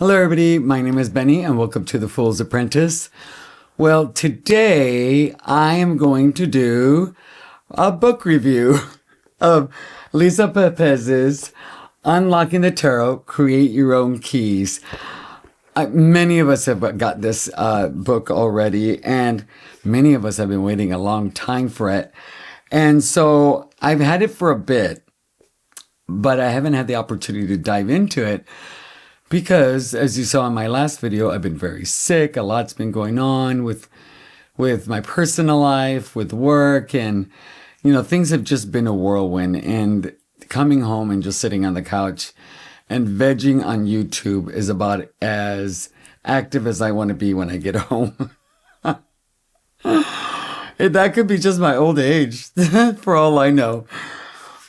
Hello everybody, my name is Benny and welcome to The Fool's Apprentice. Well, today I am going to do a book review of Lisa Papez's Unlocking the Tarot, Create Your Own Keys. Many of us have got this book already, and many of us have been waiting a long time for it. And so I've had it for a bit, but I haven't had the opportunity to dive into it because, as you saw in my last video, I've been very sick. A lot's been going on with my personal life, with work, and, things have just been a whirlwind. And coming home and just sitting on the couch and vegging on YouTube is about as active as I want to be when I get home. That could be just my old age, for all I know.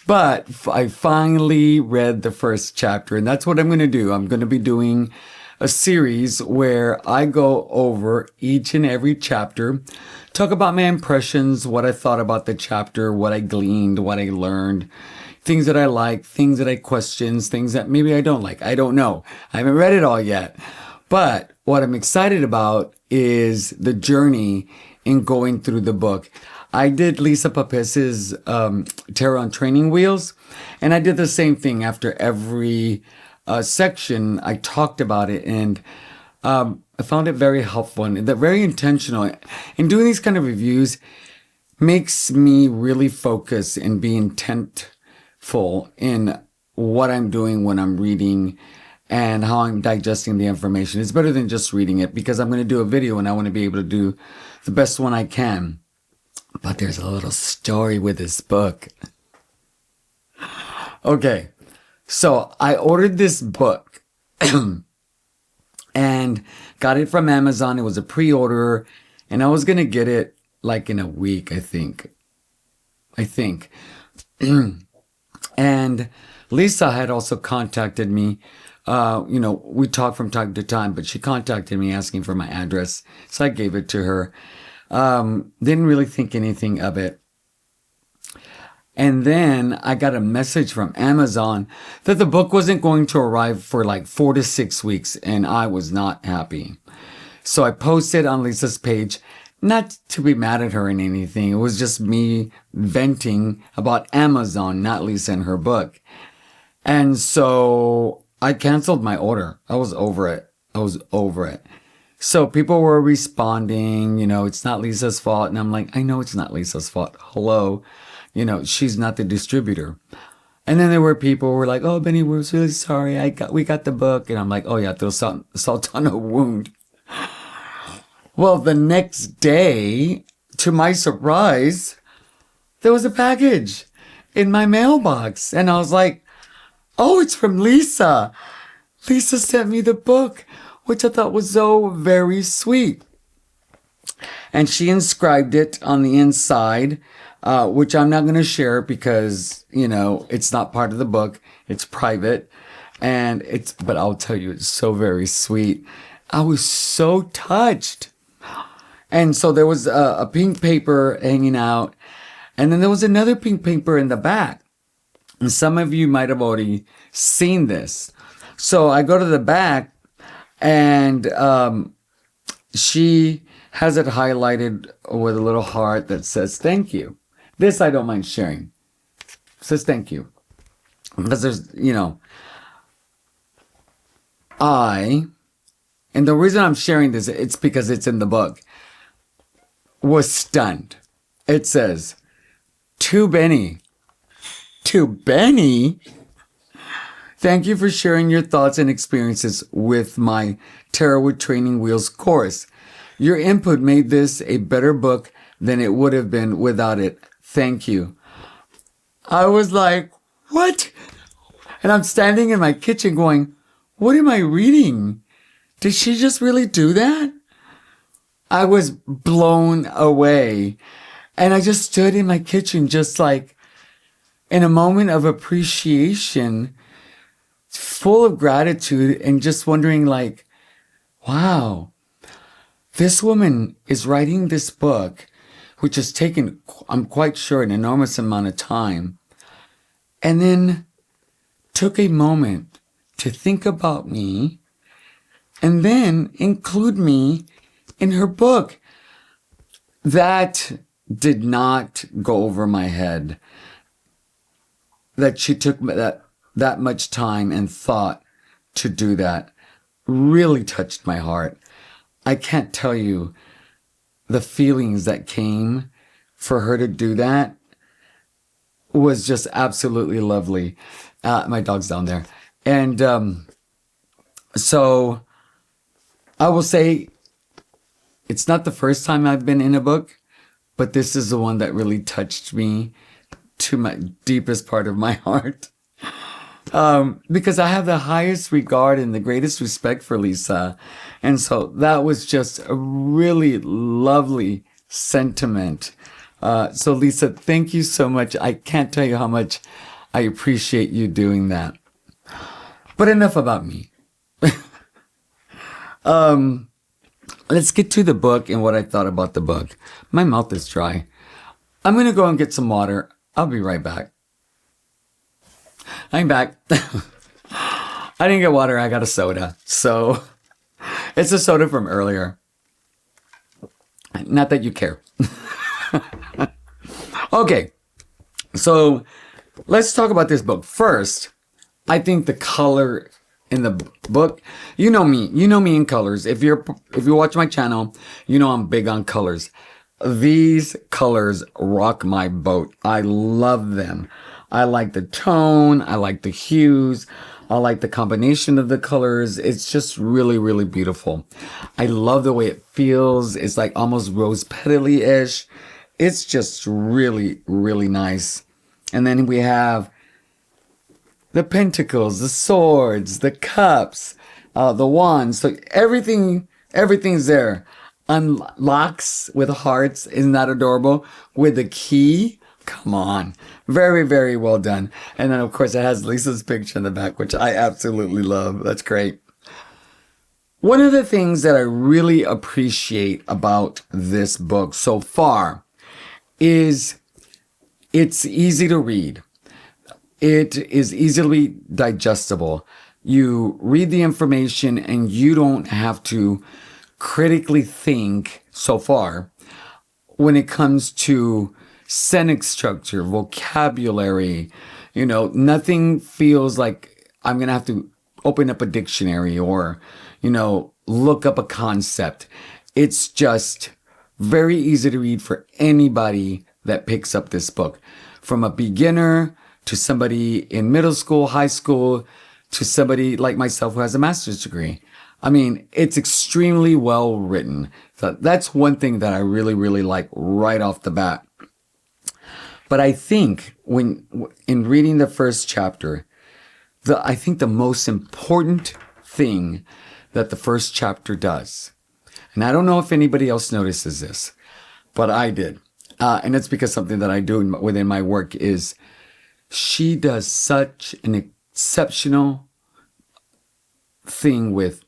But I finally read the first chapter, and that's what I'm going to do. I'm going to be doing a series where I go over each and every chapter, talk about my impressions, what I thought about the chapter, what I gleaned, what I learned, things that I like, things that I question, things that maybe I don't like. I don't know. I haven't read it all yet. But what I'm excited about is the journey in going through the book. I did Lisa Papez's Tarot on Training Wheels, and I did the same thing. After every section, I talked about it, and I found it very helpful and very intentional. And doing these kind of reviews makes me really focus and be intentful in what I'm doing when I'm reading and how I'm digesting the information. It's better than just reading it, because I'm going to do a video and I want to be able to do the best one I can. But there's a little story with this book. Okay, so I ordered this book and got it from Amazon. It was a pre-order, and I was going to get it like in a week, I think. And Lisa had also contacted me. We talk from time to time, but she contacted me asking for my address. So I gave it to her. Didn't really think anything of it. And then I got a message from Amazon that the book wasn't going to arrive for like 4 to 6 weeks, and I was not happy. So I posted on Lisa's page, not to be mad at her in anything. It was just me venting about Amazon, not Lisa and her book. And so I canceled my order. I was over it. So people were responding, it's not Lisa's fault. And I'm like, I know it's not Lisa's fault. Hello. She's not the distributor. And then there were people who were like, oh, Benny, we're really sorry. We got the book. And I'm like, oh yeah, throw salt on a wound. Well, the next day, to my surprise, there was a package in my mailbox. And I was like, oh, it's from Lisa. Lisa sent me the book, which I thought was so very sweet. And she inscribed it on the inside, which I'm not going to share because, it's not part of the book. It's private. But I'll tell you, it's so very sweet. I was so touched. And so there was a pink paper hanging out. And then there was another pink paper in the back. And some of you might have already seen this. So I go to the back, and she has it highlighted with a little heart that says, thank you. This I don't mind sharing. It says thank you. Because there's, and the reason I'm sharing this, it's because it's in the book, was stunned. It says, to Benny. To Benny? Thank you for sharing your thoughts and experiences with my Tarot with Training Wheels course. Your input made this a better book than it would have been without it. Thank you. I was like, what? And I'm standing in my kitchen going, what am I reading? Did she just really do that? I was blown away. And I just stood in my kitchen just like in a moment of appreciation, full of gratitude, and just wondering like, wow, this woman is writing this book, which has taken, I'm quite sure, an enormous amount of time, and then took a moment to think about me and then include me in her book. That did not go over my head. That she took that much time and thought to do that really touched my heart. I can't tell you the feelings that came for her to do that was just absolutely lovely. My dog's down there. And so I will say it's not the first time I've been in a book, but this is the one that really touched me to my deepest part of my heart. Because I have the highest regard and the greatest respect for Lisa. And so that was just a really lovely sentiment. So Lisa, thank you so much. I can't tell you how much I appreciate you doing that. But enough about me. Let's get to the book and what I thought about the book. My mouth is dry. I'm going to go and get some water. I'll be right back. I'm back. I didn't get water. I got a soda. So it's a soda from earlier. Not that you care. Okay. So let's talk about this book. First, I think the color in the book, you know me in colors. If you watch my channel, you know I'm big on colors. These colors rock my boat. I love them. I like the tone. I like the hues. I like the combination of the colors. It's just really, really beautiful. I love the way it feels. It's like almost rose petally-ish. It's just really, really nice. And then we have the pentacles, the swords, the cups, the wands. So everything's there. Unlocks with hearts. Isn't that adorable? With the key. Come on. Very, very well done. And then, of course, it has Lisa's picture in the back, which I absolutely love. That's great. One of the things that I really appreciate about this book so far is it's easy to read. It is easily digestible. You read the information and you don't have to critically think so far when it comes to sentence structure, vocabulary. Nothing feels like I'm going to have to open up a dictionary or, look up a concept. It's just very easy to read for anybody that picks up this book, from a beginner to somebody in middle school, high school, to somebody like myself who has a master's degree. I mean, it's extremely well written. So that's one thing that I really, really like right off the bat. But I think in reading the first chapter, I think the most important thing that the first chapter does, and I don't know if anybody else notices this, but I did. And it's because something that I do within my work is she does such an exceptional thing with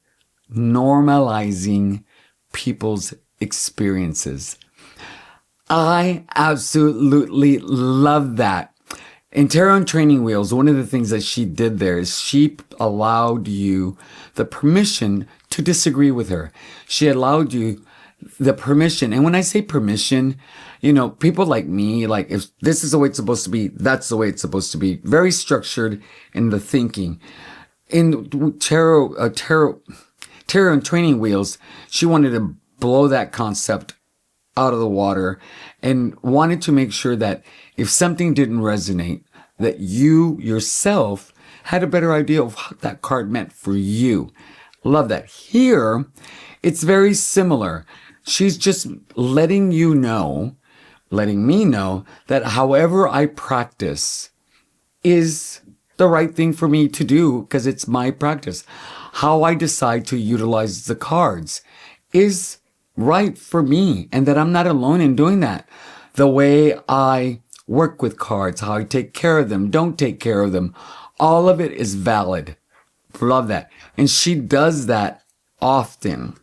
normalizing people's experiences. I absolutely love that. In Tarot and Training Wheels, one of the things that she did there is she allowed you the permission to disagree with her. She allowed you the permission. And when I say permission, people like me, like if this is the way it's supposed to be, that's the way it's supposed to be. Very structured in the thinking. In Tarot and Training Wheels, she wanted to blow that concept out of the water and wanted to make sure that if something didn't resonate, that you yourself had a better idea of what that card meant for you. Love that. Here, it's very similar. She's just letting me know that however I practice is the right thing for me to do because it's my practice. How I decide to utilize the cards is right for me, and that I'm not alone in doing that. The way I work with cards, how I take care of them, don't take care of them, all of it is valid. Love that. And she does that often.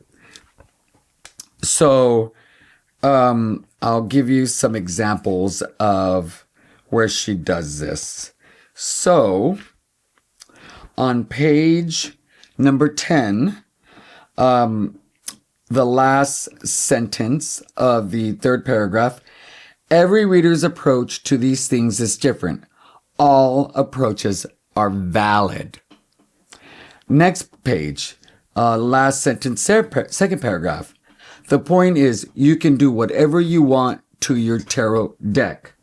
So I'll give you some examples of where she does this. So on page number 10 The last sentence of the third paragraph. Every reader's approach to these things is different. All approaches are valid. Next page, last sentence, second paragraph. The point is, you can do whatever you want to your tarot deck.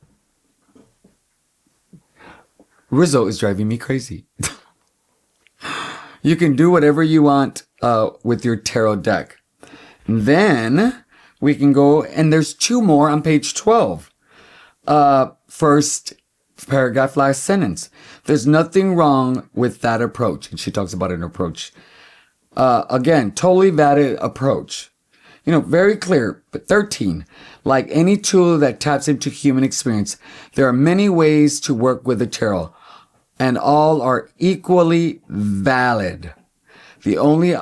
Rizzo is driving me crazy. You can do whatever you want with your tarot deck. Then we can go, and there's two more on page 12. First paragraph, last sentence. There's nothing wrong with that approach. And she talks about an approach. Again, totally valid approach. Very clear. But 13, like any tool that taps into human experience, there are many ways to work with the tarot, and all are equally valid. The only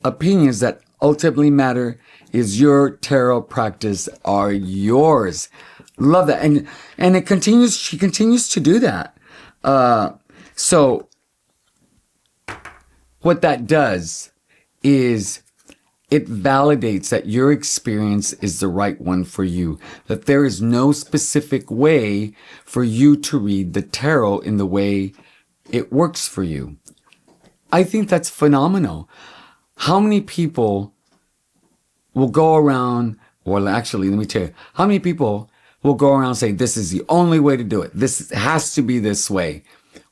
opinions that ultimately matter is your tarot practice are yours. Love that. And it continues, she continues to do that. So what that does is it validates that your experience is the right one for you, that there is no specific way for you to read the tarot in the way it works for you. I think that's phenomenal. How many people will go around, well, actually, let me tell you, how many people will go around saying, this is the only way to do it. This has to be this way,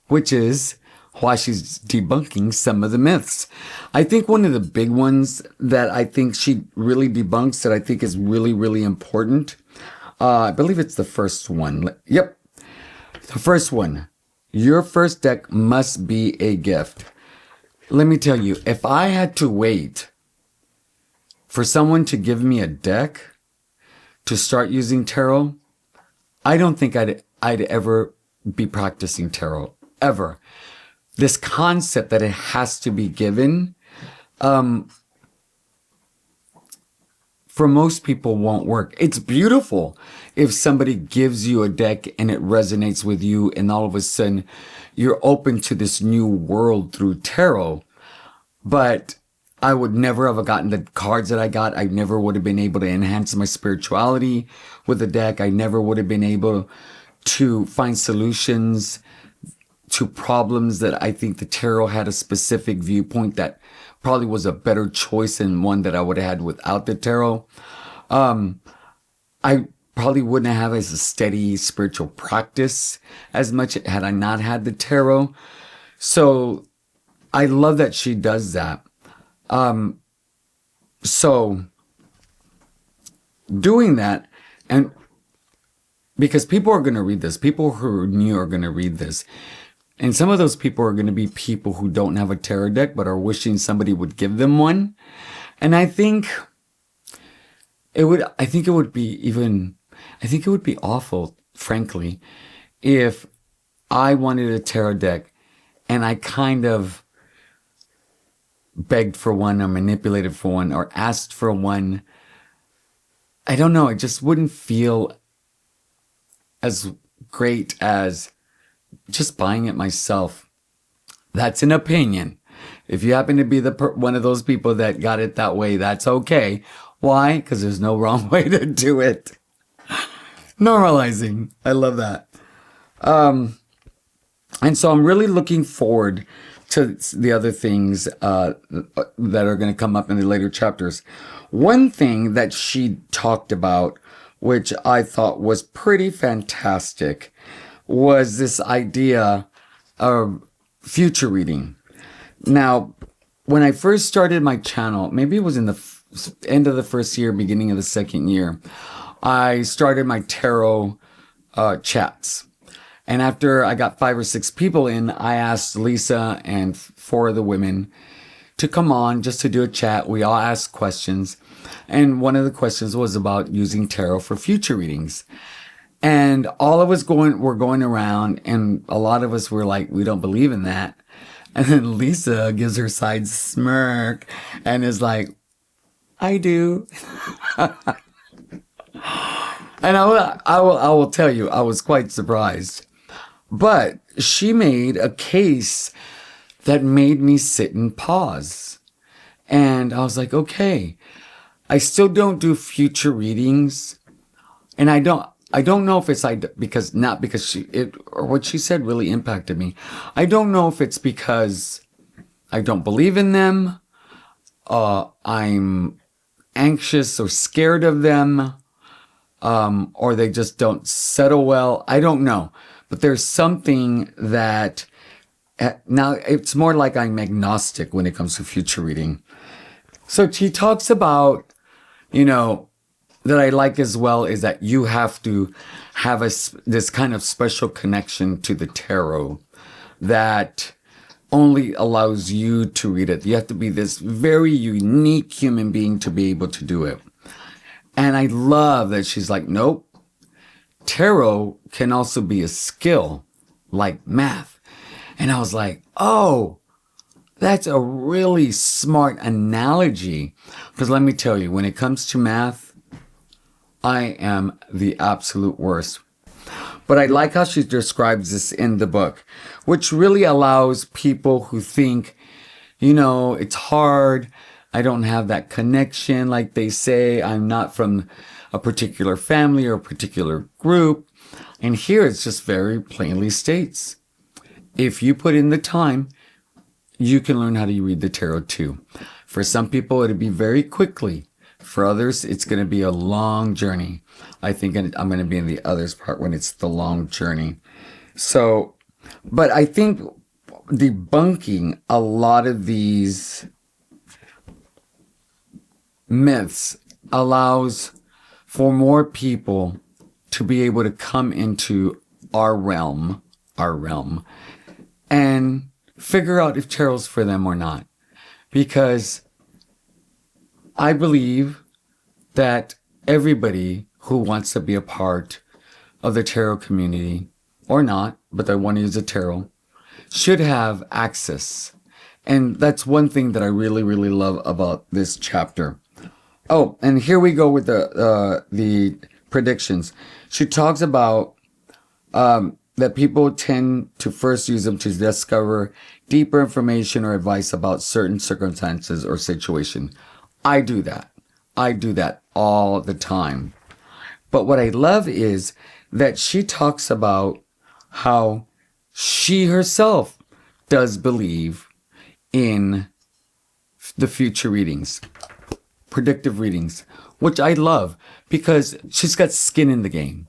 which is why she's debunking some of the myths. I think one of the big ones that I think she really debunks that I think is really, really important, I believe it's the first one. Yep. The first one. Your first deck must be a gift. Let me tell you, if I had to wait for someone to give me a deck to start using tarot, I don't think I'd ever be practicing tarot, ever. This concept that it has to be given, for most people won't work. It's beautiful if somebody gives you a deck and it resonates with you and all of a sudden you're open to this new world through tarot. But I would never have gotten the cards that I got. I never would have been able to enhance my spirituality with the deck. I never would have been able to find solutions to problems that I think the tarot had a specific viewpoint that probably was a better choice than one that I would have had without the tarot. I probably wouldn't have as a steady spiritual practice as much had I not had the tarot. So I love that she does that. So doing that, and because people are going to read this, people who are new are going to read this. And some of those people are going to be people who don't have a tarot deck, but are wishing somebody would give them one. And I think it would be awful, frankly, if I wanted a tarot deck and I kind of begged for one or manipulated for one or asked for one. I don't know. It just wouldn't feel as great as just buying it myself. That's an opinion. If you happen to be one of those people that got it that way, that's okay. Why? Because there's no wrong way to do it. Normalizing. I love that. And so I'm really looking forward to the other things that are going to come up in the later chapters. One thing that she talked about, which I thought was pretty fantastic, was this idea of future reading. Now, when I first started my channel, maybe it was in the end of the first year, beginning of the second year, I started my tarot chats. And after I got 5 or 6 people in, I asked Lisa and 4 of the women to come on just to do a chat. We all asked questions. And one of the questions was about using tarot for future readings. And all of us were going around, and a lot of us were like, we don't believe in that. And then Lisa gives her side smirk and is like, I do. And I will tell you, I was quite surprised. But she made a case that made me sit and pause. And I was like, okay. I still don't do future readings. And I don't know if it's like because not because or what she said really impacted me. I don't know if it's because I don't believe in them. I'm anxious or scared of them. Or they just don't settle well. I don't know. But there's something that now it's more like I'm agnostic when it comes to future reading. So she talks about, that I like as well is that you have to have this kind of special connection to the tarot that only allows you to read it. You have to be this very unique human being to be able to do it. And I love that she's like, nope, tarot can also be a skill like math. And I was like, oh, that's a really smart analogy. Because let me tell you, when it comes to math, I am the absolute worst. But I like how she describes this in the book, which really allows people who think, it's hard. I don't have that connection. Like they say, I'm not from a particular family or a particular group. And here it's just very plainly states, if you put in the time, you can learn how to read the tarot too. For some people, it'll be very quickly. For others, it's going to be a long journey. I think I'm going to be in the others part when it's the long journey. So, but I think debunking a lot of these myths allows for more people to be able to come into our realm, and figure out if tarot's for them or not. Because I believe that everybody who wants to be a part of the tarot community, or not, but they want to use the tarot, should have access. And that's one thing that I really, really love about this chapter. Oh, and here we go with the predictions. She talks about that people tend to first use them to discover deeper information or advice about certain circumstances or situation. I do that. I do that all the time. But what I love is that she talks about how she herself does believe in the future readings, predictive readings, which I love because she's got skin in the game.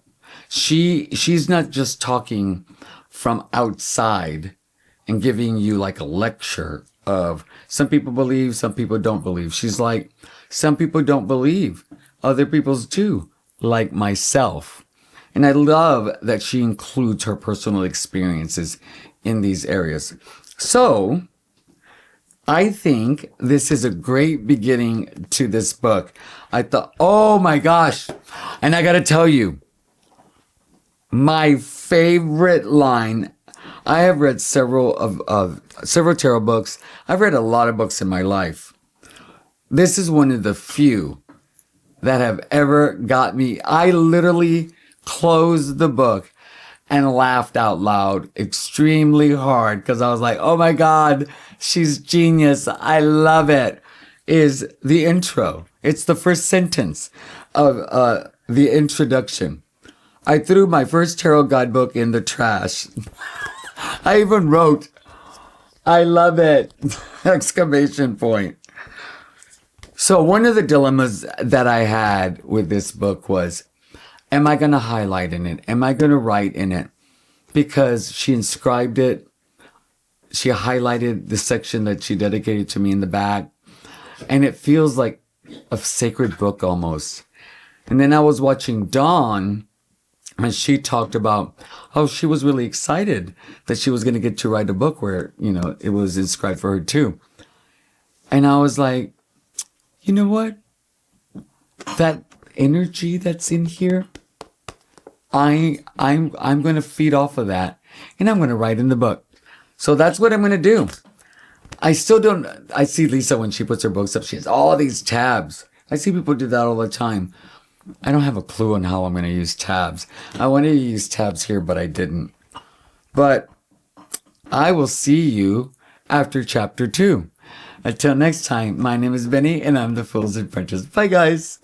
She's not just talking from outside and giving you like a lecture of some people believe, some people don't believe. She's like, some people don't believe, other people's do, like myself. And I love that she includes her personal experiences in these areas. So I think this is a great beginning to this book. I thought, oh my gosh. And I got to tell you, my favorite line, I have read several tarot books. I've read a lot of books in my life. This is one of the few that have ever got me. I literally closed the book and laughed out loud extremely hard because I was like, oh my God, she's genius. I love it. Is the intro. It's the first sentence of the introduction. I threw my first tarot guidebook in the trash. I even wrote, I love it! Exclamation point. So one of the dilemmas that I had with this book was, am I going to highlight in it? Am I going to write in it? Because she inscribed it. She highlighted the section that she dedicated to me in the back. And it feels like a sacred book almost. And then I was watching Dawn, and she talked about how she was really excited that she was going to get to write a book where, it was inscribed for her too. And I was like, you know what? That energy that's in here, I'm going to feed off of that, and I'm going to write in the book. So that's what I'm going to do. I see Lisa when she puts her books up, she has all these tabs. I see people do that all the time. I don't have a clue on how I'm going to use tabs. I wanted to use tabs here, but I didn't. But I will see you after chapter 2. Until next time, my name is Benny and I'm the Fool's Apprentice. Bye, guys.